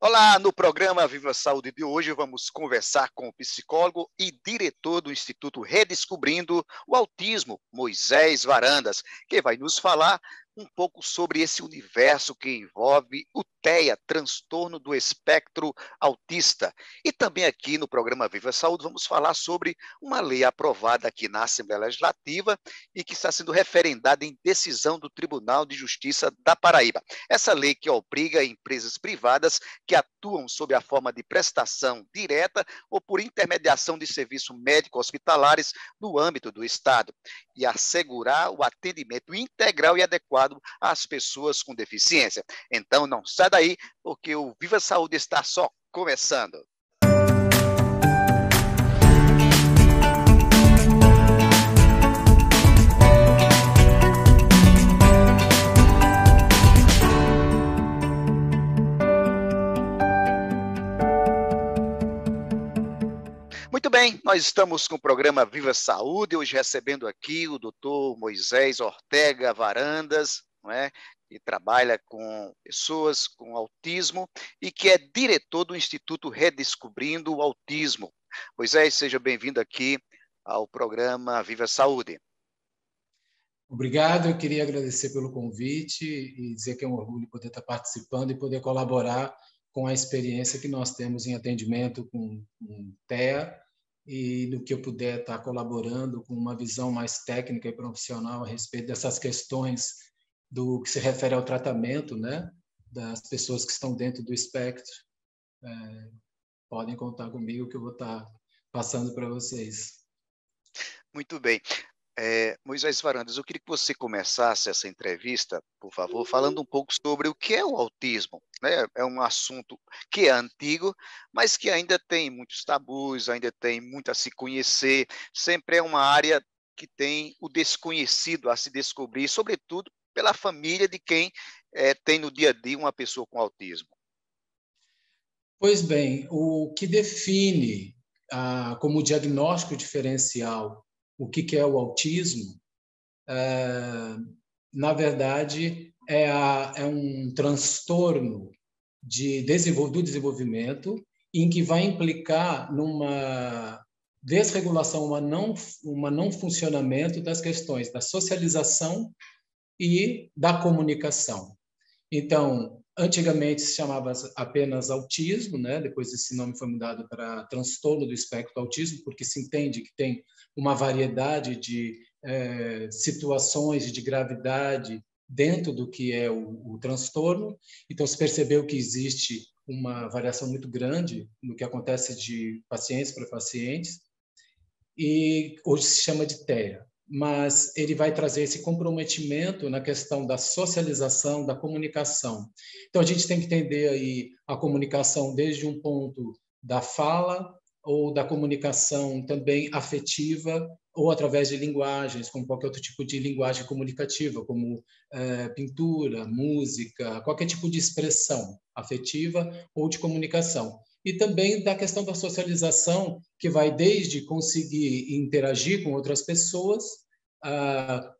Olá, no programa Viva Saúde de hoje vamos conversar com o psicólogo e diretor do Instituto Redescobrindo o Autismo, Moisés Varandas, que vai nos falar um pouco sobre esse universo que envolve o TEA, transtorno do espectro autista. E também aqui no programa Viva Saúde vamos falar sobre uma lei aprovada aqui na Assembleia Legislativa e que está sendo referendada em decisão do Tribunal de Justiça da Paraíba. Essa lei que obriga empresas privadas que atuam sob a forma de prestação direta ou por intermediação de serviços médico-hospitalares no âmbito do Estado e assegurar o atendimento integral e adequado às pessoas com deficiência. Então, não sai daí, porque o Viva Saúde está só começando. Muito bem, nós estamos com o programa Viva Saúde, hoje recebendo aqui o doutor Moisés Ortega Varandas, não é? Que trabalha com pessoas com autismo e que é diretor do Instituto Redescobrindo o Autismo. Moisés, seja bem-vindo aqui ao programa Viva Saúde. Obrigado, eu queria agradecer pelo convite e dizer que é um orgulho poder estar participando e poder colaborar com a experiência que nós temos em atendimento com TEA e no que eu puder estar colaborando com uma visão mais técnica e profissional a respeito dessas questões do que se refere ao tratamento, né, das pessoas que estão dentro do espectro. Podem contar comigo que eu vou estar passando para vocês. Muito bem. Moisés Varandas, eu queria que você começasse essa entrevista, por favor, falando um pouco sobre o que é o autismo, né? É um assunto que é antigo, mas que ainda tem muitos tabus, ainda tem muito a se conhecer, sempre é uma área que tem o desconhecido a se descobrir, sobretudo pela família de quem tem no dia a dia uma pessoa com autismo. Pois bem, o que define como diagnóstico diferencial o que é o autismo, na verdade, é um transtorno do desenvolvimento em que vai implicar numa desregulação, uma não funcionamento das questões da socialização e da comunicação. Então, antigamente se chamava apenas autismo, né? Depois esse nome foi mudado para transtorno do espectro do autismo, porque se entende que tem uma variedade de situações e de gravidade dentro do que é o transtorno. Então, se percebeu que existe uma variação muito grande no que acontece de pacientes para pacientes, e hoje se chama de TEA. Mas ele vai trazer esse comprometimento na questão da socialização, da comunicação. Então, a gente tem que entender aí a comunicação desde um ponto da fala ou da comunicação também afetiva ou através de linguagens, como qualquer outro tipo de linguagem comunicativa, como pintura, música, qualquer tipo de expressão afetiva ou de comunicação. E também da questão da socialização, que vai desde conseguir interagir com outras pessoas,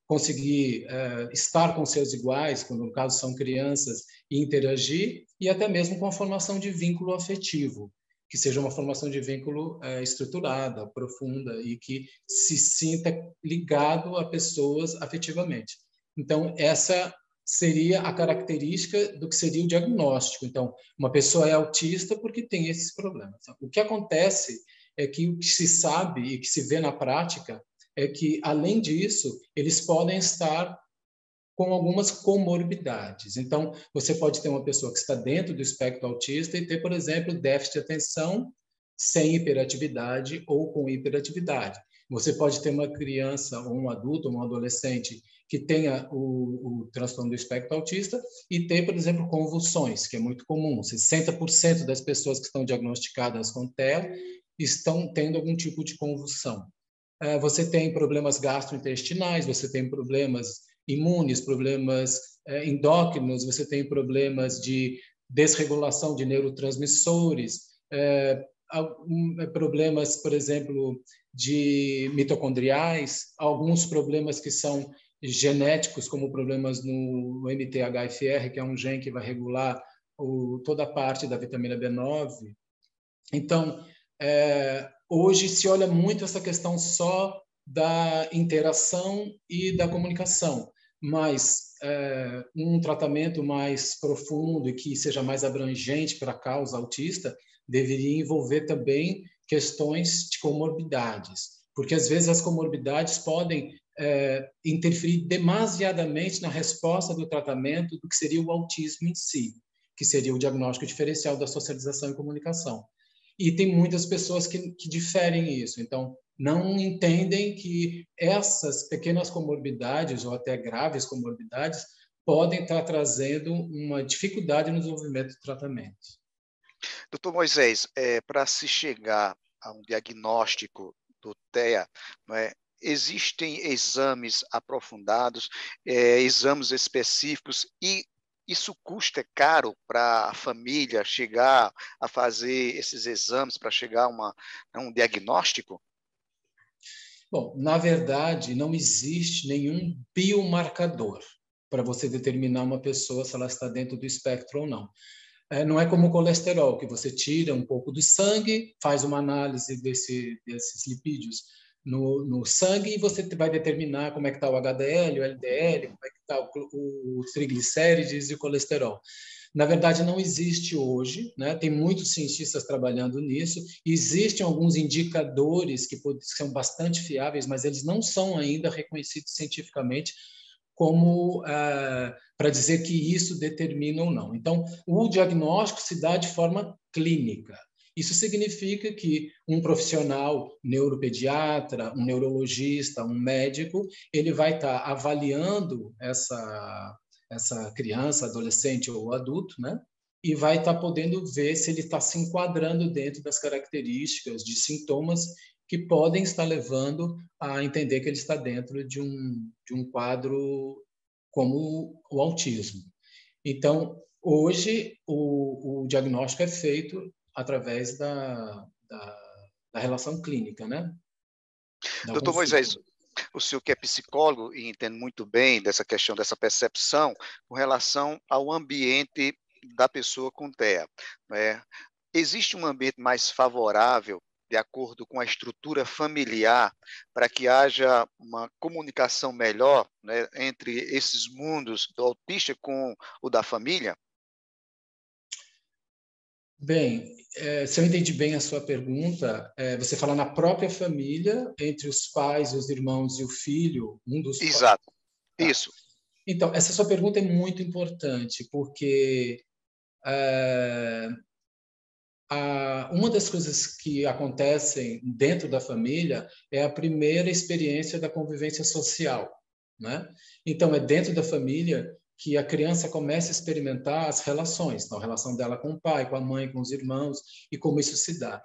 conseguir estar com seus iguais, quando no caso são crianças, e interagir, e até mesmo com a formação de vínculo afetivo, que seja uma formação de vínculo estruturada, profunda, e que se sinta ligado a pessoas afetivamente. Então, essa seria a característica do que seria o diagnóstico. Então, uma pessoa é autista porque tem esses problemas. O que acontece é que o que se sabe e que se vê na prática é que, além disso, eles podem estar com algumas comorbidades. Então, você pode ter uma pessoa que está dentro do espectro autista e ter, por exemplo, déficit de atenção sem hiperatividade ou com hiperatividade. Você pode ter uma criança, ou um adulto, ou um adolescente que tenha o transtorno do espectro autista e ter, por exemplo, convulsões, que é muito comum. 60% das pessoas que estão diagnosticadas com TEA estão tendo algum tipo de convulsão. Você tem problemas gastrointestinais, você tem problemas imunes, problemas endócrinos, você tem problemas de desregulação de neurotransmissores, problemas, por exemplo, de mitocondriais, alguns problemas que são genéticos, como problemas no MTHFR, que é um gene que vai regular toda a parte da vitamina B9. Então, hoje se olha muito essa questão só da interação e da comunicação, mas um tratamento mais profundo e que seja mais abrangente para a causa autista deveria envolver também questões de comorbidades, porque às vezes as comorbidades podem interferir demasiadamente na resposta do tratamento do que seria o autismo em si, que seria o diagnóstico diferencial da socialização e comunicação. E tem muitas pessoas que diferem isso. Então, não entendem que essas pequenas comorbidades ou até graves comorbidades podem estar trazendo uma dificuldade no desenvolvimento do tratamento. Doutor Moisés, para se chegar a um diagnóstico do TEA, não é, existem exames aprofundados, exames específicos, e isso custa caro para a família chegar a fazer esses exames para chegar a um diagnóstico? Bom, na verdade, não existe nenhum biomarcador para você determinar uma pessoa se ela está dentro do espectro ou não. Não é como o colesterol, que você tira um pouco do sangue, faz uma análise desses lipídios no sangue e você vai determinar como é que está o HDL, o LDL, como é que está os triglicérides e o colesterol. Na verdade, não existe hoje, né? Tem muitos cientistas trabalhando nisso, existem alguns indicadores que são bastante fiáveis, mas eles não são ainda reconhecidos cientificamente como para dizer que isso determina ou não. Então, o diagnóstico se dá de forma clínica. Isso significa que um profissional neuropediatra, um neurologista, um médico, ele vai estar avaliando essa criança, adolescente ou adulto, né? E vai estar podendo ver se ele está se enquadrando dentro das características de sintomas que podem estar levando a entender que ele está dentro de um quadro como o autismo. Então, hoje, o diagnóstico é feito através da relação clínica, né? Doutor Moisés, o senhor que é psicólogo e entende muito bem dessa questão, dessa percepção com relação ao ambiente da pessoa com TEA, né? Existe um ambiente mais favorável, de acordo com a estrutura familiar, para que haja uma comunicação melhor, né, entre esses mundos do autista com o da família? Bem, se eu entendi bem a sua pergunta, você fala na própria família, entre os pais, os irmãos e o filho, um dos pais. Exato, Tá. isso. Então, essa sua pergunta é muito importante, porque uma das coisas que acontecem dentro da família é a primeira experiência da convivência social, né? Então, é dentro da família que a criança começa a experimentar as relações, então, a relação dela com o pai, com a mãe, com os irmãos, e como isso se dá.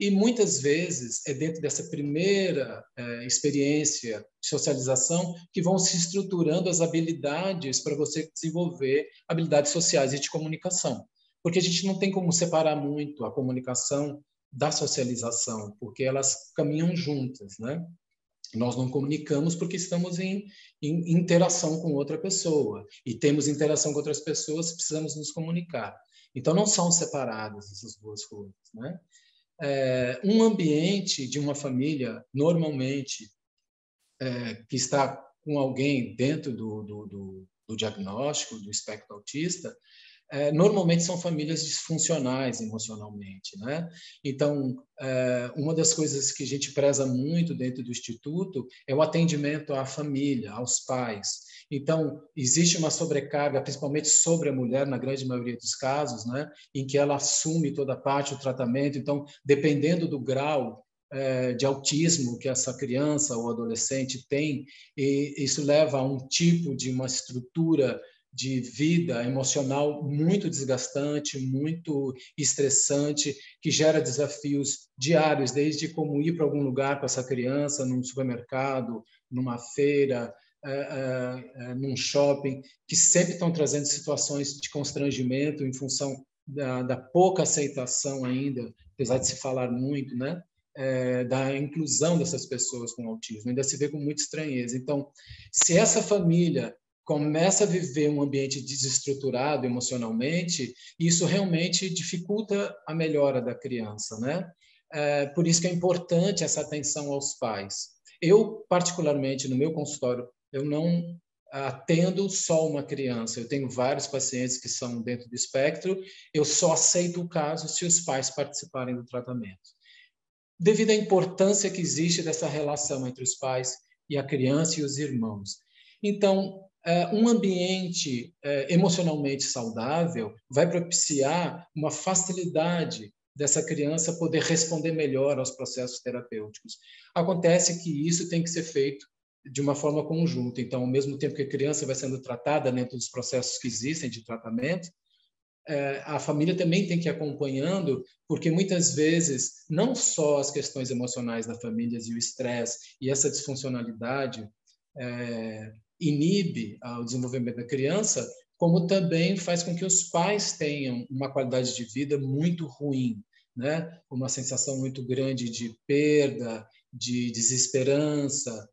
E muitas vezes é dentro dessa primeira experiência de socialização que vão se estruturando as habilidades para você desenvolver habilidades sociais e de comunicação. Porque a gente não tem como separar muito a comunicação da socialização, porque elas caminham juntas, né? Nós não comunicamos porque estamos em interação com outra pessoa e temos interação com outras pessoas, precisamos nos comunicar. Então não são separadas essas duas coisas, né? Um ambiente de uma família normalmente que está com alguém dentro do diagnóstico do espectro autista, normalmente são famílias disfuncionais emocionalmente, né? Então, uma das coisas que a gente preza muito dentro do Instituto é o atendimento à família, aos pais. Então, existe uma sobrecarga, principalmente sobre a mulher, na grande maioria dos casos, né? Em que ela assume toda a parte do tratamento. Então, dependendo do grau de autismo que essa criança ou adolescente tem, e isso leva a um tipo de uma estrutura de vida emocional muito desgastante, muito estressante, que gera desafios diários, desde como ir para algum lugar com essa criança, num supermercado, numa feira, num shopping, que sempre estão trazendo situações de constrangimento em função da pouca aceitação ainda, apesar de se falar muito, né? Da inclusão dessas pessoas com autismo, ainda se vê com muita estranheza. Então, se essa família começa a viver um ambiente desestruturado emocionalmente, isso realmente dificulta a melhora da criança, né? Por isso que é importante essa atenção aos pais. Eu, particularmente, no meu consultório, eu não atendo só uma criança. Eu tenho vários pacientes que são dentro do espectro. Eu só aceito o caso se os pais participarem do tratamento. Devido à importância que existe dessa relação entre os pais e a criança e os irmãos. Então, um ambiente emocionalmente saudável vai propiciar uma facilidade dessa criança poder responder melhor aos processos terapêuticos. Acontece que isso tem que ser feito de uma forma conjunta. Então, ao mesmo tempo que a criança vai sendo tratada dentro dos processos que existem de tratamento, a família também tem que ir acompanhando, porque muitas vezes não só as questões emocionais da família e o estresse e essa disfuncionalidade inibe o desenvolvimento da criança, como também faz com que os pais tenham uma qualidade de vida muito ruim, né? Uma sensação muito grande de perda, de desesperança,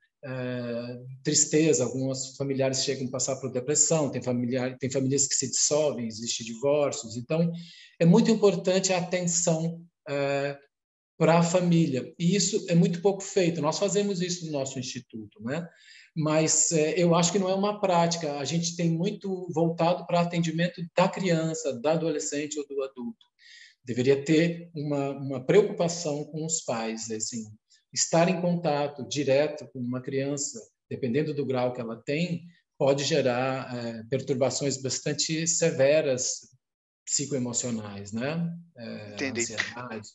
tristeza. Alguns familiares chegam a passar por depressão, tem famílias que se dissolvem, existem divórcios. Então, é muito importante a atenção para a família. E isso é muito pouco feito. Nós fazemos isso no nosso instituto, né? Mas eu acho que não é uma prática. A gente tem muito voltado para atendimento da criança, da adolescente ou do adulto. Deveria ter uma preocupação com os pais, assim, estar em contato direto com uma criança, dependendo do grau que ela tem, pode gerar perturbações bastante severas psicoemocionais, né? Entendi. Ansiedade.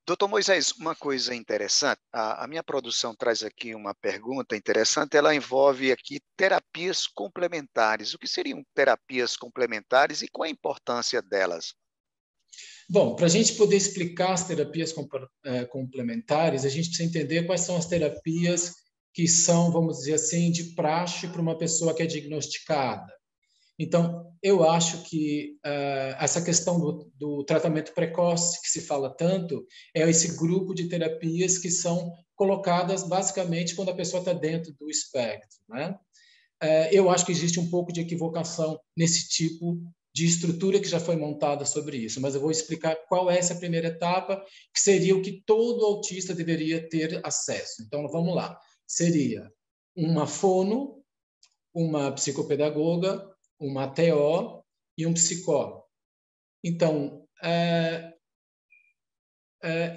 Doutor Moisés, uma coisa interessante, a minha produção traz aqui uma pergunta interessante, ela envolve aqui terapias complementares. O que seriam terapias complementares e qual a importância delas? Bom, para a gente poder explicar as terapias complementares, a gente precisa entender quais são as terapias que são, vamos dizer assim, de praxe para uma pessoa que é diagnosticada. Então, eu acho que essa questão do tratamento precoce, que se fala tanto, é esse grupo de terapias que são colocadas basicamente quando a pessoa está dentro do espectro, né? Eu acho que existe um pouco de equivocação nesse tipo de estrutura que já foi montada sobre isso, mas eu vou explicar qual é essa primeira etapa, que seria o que todo autista deveria ter acesso. Então, vamos lá. Seria uma fono, uma psicopedagoga, uma TO e um psicólogo. Então,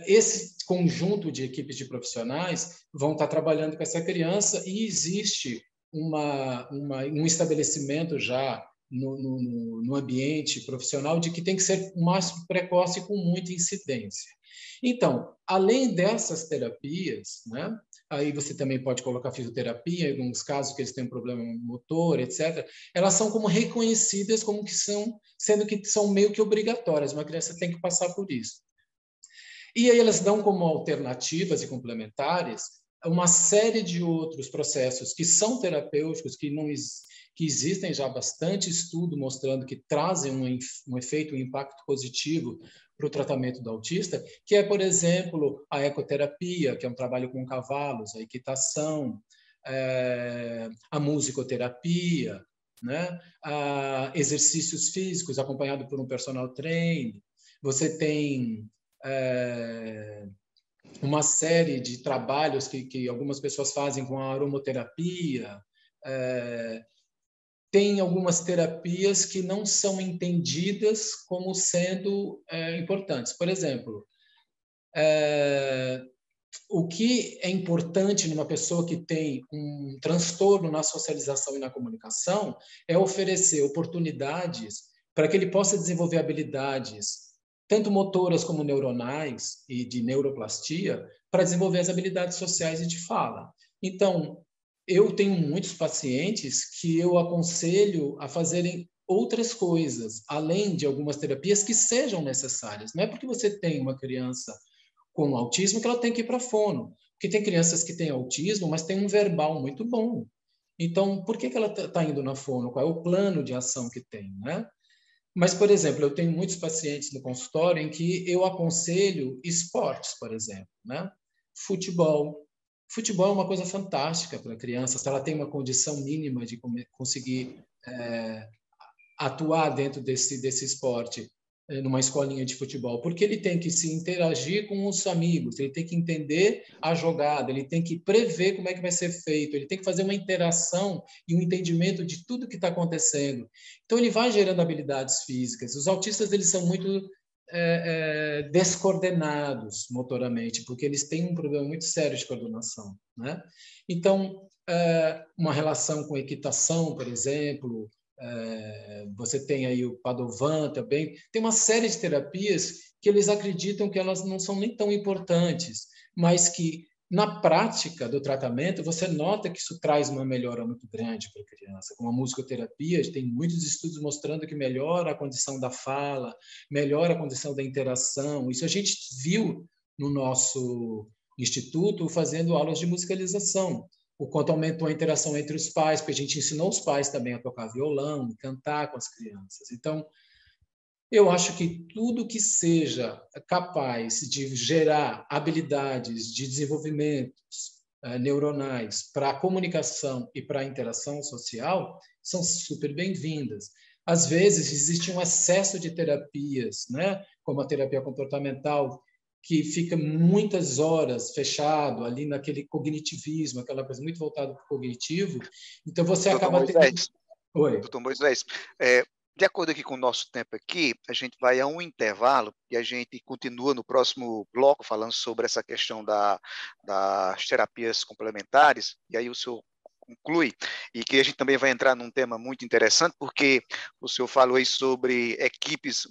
esse conjunto de equipes de profissionais vão estar trabalhando com essa criança e existe um estabelecimento já no ambiente profissional de que tem que ser o mais precoce com muita incidência. Então, além dessas terapias, né, aí você também pode colocar fisioterapia, em alguns casos que eles têm um problema motor, etc., elas são como reconhecidas como que são, sendo que são meio que obrigatórias, uma criança tem que passar por isso. E aí elas dão como alternativas e complementares uma série de outros processos que são terapêuticos, que existem já bastante estudo mostrando que trazem um efeito, um impacto positivo para o tratamento do autista, que é, por exemplo, a ecoterapia, que é um trabalho com cavalos, a equitação, a musicoterapia, né? Exercícios físicos acompanhado por um personal trainer. Você tem uma série de trabalhos que algumas pessoas fazem com a aromoterapia. Tem algumas terapias que não são entendidas como sendo importantes. Por exemplo, o que é importante numa pessoa que tem um transtorno na socialização e na comunicação é oferecer oportunidades para que ele possa desenvolver habilidades tanto motoras como neuronais e de neuroplastia, para desenvolver as habilidades sociais e de fala. Então, eu tenho muitos pacientes que eu aconselho a fazerem outras coisas, além de algumas terapias que sejam necessárias. Não é porque você tem uma criança com autismo que ela tem que ir para fono, porque tem crianças que têm autismo, mas têm um verbal muito bom. Então, por que ela está indo na fono? Qual é o plano de ação que tem, né? Mas, por exemplo, eu tenho muitos pacientes no consultório em que eu aconselho esportes, por exemplo, né? Futebol, Futebol é uma coisa fantástica para a criança, se ela tem uma condição mínima de conseguir atuar dentro desse esporte, numa escolinha de futebol, porque ele tem que se interagir com os amigos, ele tem que entender a jogada, ele tem que prever como é que vai ser feito, ele tem que fazer uma interação e um entendimento de tudo que está acontecendo. Então, ele vai gerando habilidades físicas. Os autistas, eles são muito descoordenados motoramente, porque eles têm um problema muito sério de coordenação, né? Então, uma relação com equitação, por exemplo, você tem aí o Padovan também, tem uma série de terapias que eles acreditam que elas não são nem tão importantes, mas que na prática do tratamento você nota que isso traz uma melhora muito grande para a criança. Com a musicoterapia, tem muitos estudos mostrando que melhora a condição da fala, melhora a condição da interação. Isso a gente viu no nosso instituto fazendo aulas de musicalização. O quanto aumentou a interação entre os pais, porque a gente ensinou os pais também a tocar violão, cantar com as crianças. Então, eu acho que tudo que seja capaz de gerar habilidades de desenvolvimentos neuronais para a comunicação e para a interação social são super bem-vindas. Às vezes, existe um excesso de terapias, né? Como a terapia comportamental, que fica muitas horas fechado ali naquele cognitivismo, aquela coisa muito voltada para o cognitivo. Então, você Doutor acaba tendo... Moisés, Oi. doutor Moisés, de acordo aqui com o nosso tempo aqui, a gente vai a um intervalo e a gente continua no próximo bloco falando sobre essa questão das terapias complementares, e aí o senhor conclui, e que a gente também vai entrar num tema muito interessante, porque o senhor falou aí sobre equipes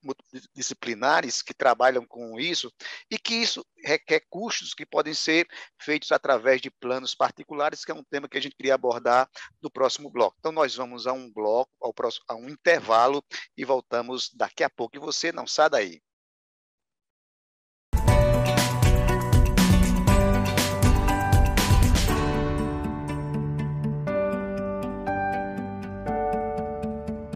multidisciplinares que trabalham com isso, e que isso requer custos que podem ser feitos através de planos particulares, que é um tema que a gente queria abordar no próximo bloco. Então, nós vamos a um bloco, a um intervalo, e voltamos daqui a pouco. E você não sai daí.